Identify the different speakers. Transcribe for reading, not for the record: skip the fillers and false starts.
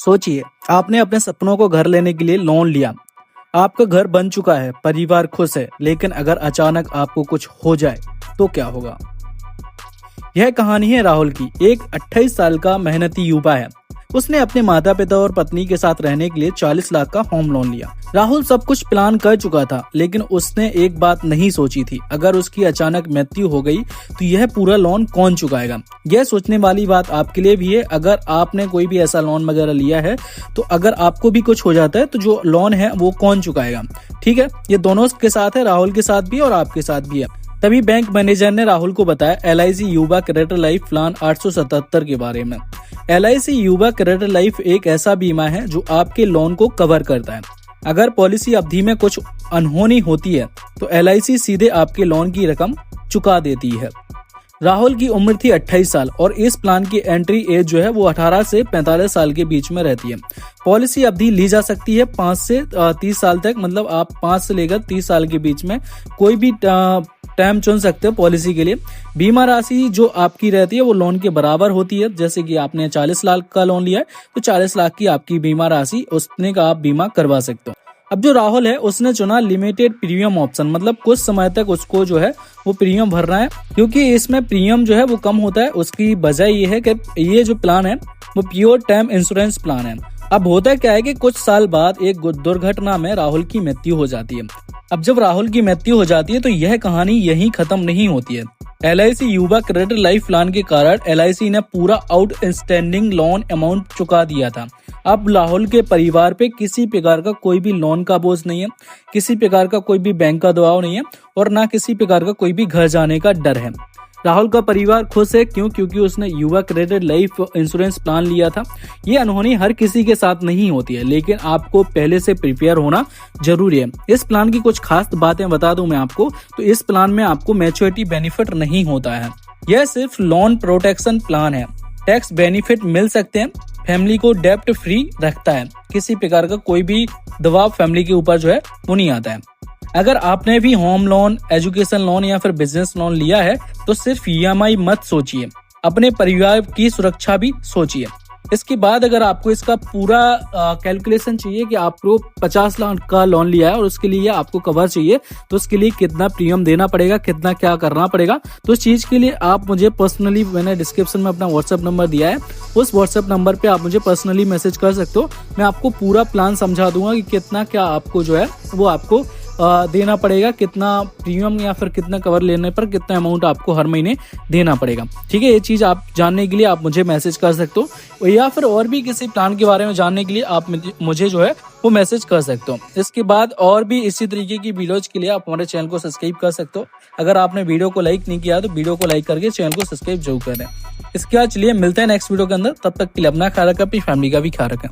Speaker 1: सोचिए, आपने अपने सपनों को घर लेने के लिए लोन लिया। आपका घर बन चुका है, परिवार खुश है, लेकिन अगर अचानक आपको कुछ हो जाए तो क्या होगा? यह कहानी है राहुल की। एक 28 साल का मेहनती युवा है। उसने अपने माता पिता और पत्नी के साथ रहने के लिए 40 लाख का होम लोन लिया। राहुल सब कुछ प्लान कर चुका था, लेकिन उसने एक बात नहीं सोची थी, अगर उसकी अचानक मृत्यु हो गई तो यह पूरा लोन कौन चुकाएगा। यह सोचने वाली बात आपके लिए भी है। अगर आपने कोई भी ऐसा लोन वगैरह लिया है तो अगर आपको भी कुछ हो जाता है तो जो लोन है वो कौन चुकाएगा। ठीक है, ये दोनों के साथ है, राहुल के साथ भी और आपके साथ भी है। तभी बैंक मैनेजर ने राहुल को बताया LIC युवा क्रेडिट लाइफ प्लान 877 के बारे में। LIC युवा क्रेडिट लाइफ एक ऐसा बीमा है जो आपके लोन को कवर करता है। अगर पॉलिसी अवधि में कुछ अनहोनी होती है तो LIC सीधे आपके लोन की रकम चुका देती है। राहुल की उम्र थी 28 साल और इस प्लान की एंट्री एज जो है वो 18 से 45 साल के बीच में रहती है। पॉलिसी अवधि ली जा सकती है 5 से 30 साल तक, मतलब आप 5 से लेकर 30 साल के बीच में कोई भी टाइम चुन सकते हो पॉलिसी के लिए। बीमा राशि जो आपकी रहती है वो लोन के बराबर होती है। जैसे कि आपने 40 लाख का लोन लिया है तो 40 लाख की आपकी बीमा राशि, उसने का आप बीमा करवा सकते हो। अब जो राहुल है उसने चुना लिमिटेड प्रीमियम ऑप्शन, मतलब कुछ समय तक उसको जो है वो प्रीमियम भरना है, क्योंकि इसमें प्रीमियम जो है वो कम होता है। उसकी वजह ये है कि ये जो प्लान है वो प्योर टर्म इंश्योरेंस प्लान है। अब होता क्या है कि कुछ साल बाद एक दुर्घटना में राहुल की मृत्यु हो जाती है। अब जब राहुल की मृत्यु हो जाती है तो यह कहानी यहीं खत्म नहीं होती है। LIC युवा क्रेडिट लाइफ प्लान के कारण LIC ने पूरा आउटस्टैंडिंग लोन अमाउंट चुका दिया था। अब राहुल के परिवार पे किसी प्रकार का कोई भी लोन का बोझ नहीं है, किसी प्रकार का कोई भी बैंक का दबाव नहीं है और ना किसी प्रकार का कोई भी घर जाने का डर है। राहुल का परिवार खुश है। क्योंकि उसने युवा क्रेडिट लाइफ इंश्योरेंस प्लान लिया था। ये अनहोनी हर किसी के साथ नहीं होती है, लेकिन आपको पहले से प्रिपेयर होना जरूरी है। इस प्लान की कुछ खास बातें बता दूं मैं आपको, तो इस प्लान में आपको मैच्योरिटी बेनिफिट नहीं होता है। यह सिर्फ लोन प्रोटेक्शन प्लान है। टैक्स बेनिफिट मिल सकते हैं। फैमिली को डेब्ट फ्री रखता है। किसी प्रकार का कोई भी दबाव फैमिली के ऊपर जो है वो नहीं आता है। अगर आपने भी होम लोन, एजुकेशन लोन या फिर बिजनेस लोन लिया है तो सिर्फ EMI मत सोचिए, अपने परिवार की सुरक्षा भी सोचिए। इसके बाद अगर आपको इसका पूरा कैलकुलेशन चाहिए कि आपको 50 लाख का लोन लिया है और उसके लिए आपको कवर चाहिए, तो उसके लिए कितना प्रीमियम देना पड़ेगा, कितना क्या करना पड़ेगा, तो इस चीज के लिए आप मुझे पर्सनली, मैंने डिस्क्रिप्शन में अपना WhatsApp नंबर दिया है, उस WhatsApp नंबर पे आप मुझे पर्सनली मैसेज कर सकते हो। मैं आपको पूरा प्लान समझा दूंगा कि कितना क्या आपको जो है वो आपको देना पड़ेगा, कितना प्रीमियम या फिर कितना कवर लेने पर कितना अमाउंट आपको हर महीने देना पड़ेगा। ठीक है, ये चीज आप जानने के लिए आप मुझे मैसेज कर सकते हो, या फिर और भी किसी प्लान के बारे में जानने के लिए आप मुझे जो है वो मैसेज कर सकते हो। इसके बाद और भी इसी तरीके की वीडियोज के लिए आप हमारे चैनल को सब्सक्राइब कर सकते हो। अगर आपने वीडियो को लाइक नहीं किया तो वीडियो को लाइक करके चैनल को सब्सक्राइब जरूर करें। इसके बाद चलिए मिलते हैं नेक्स्ट वीडियो के अंदर। तब तक के लिए अपना ख्याल रखें, अपनी फैमिली का भी ख्याल रखें।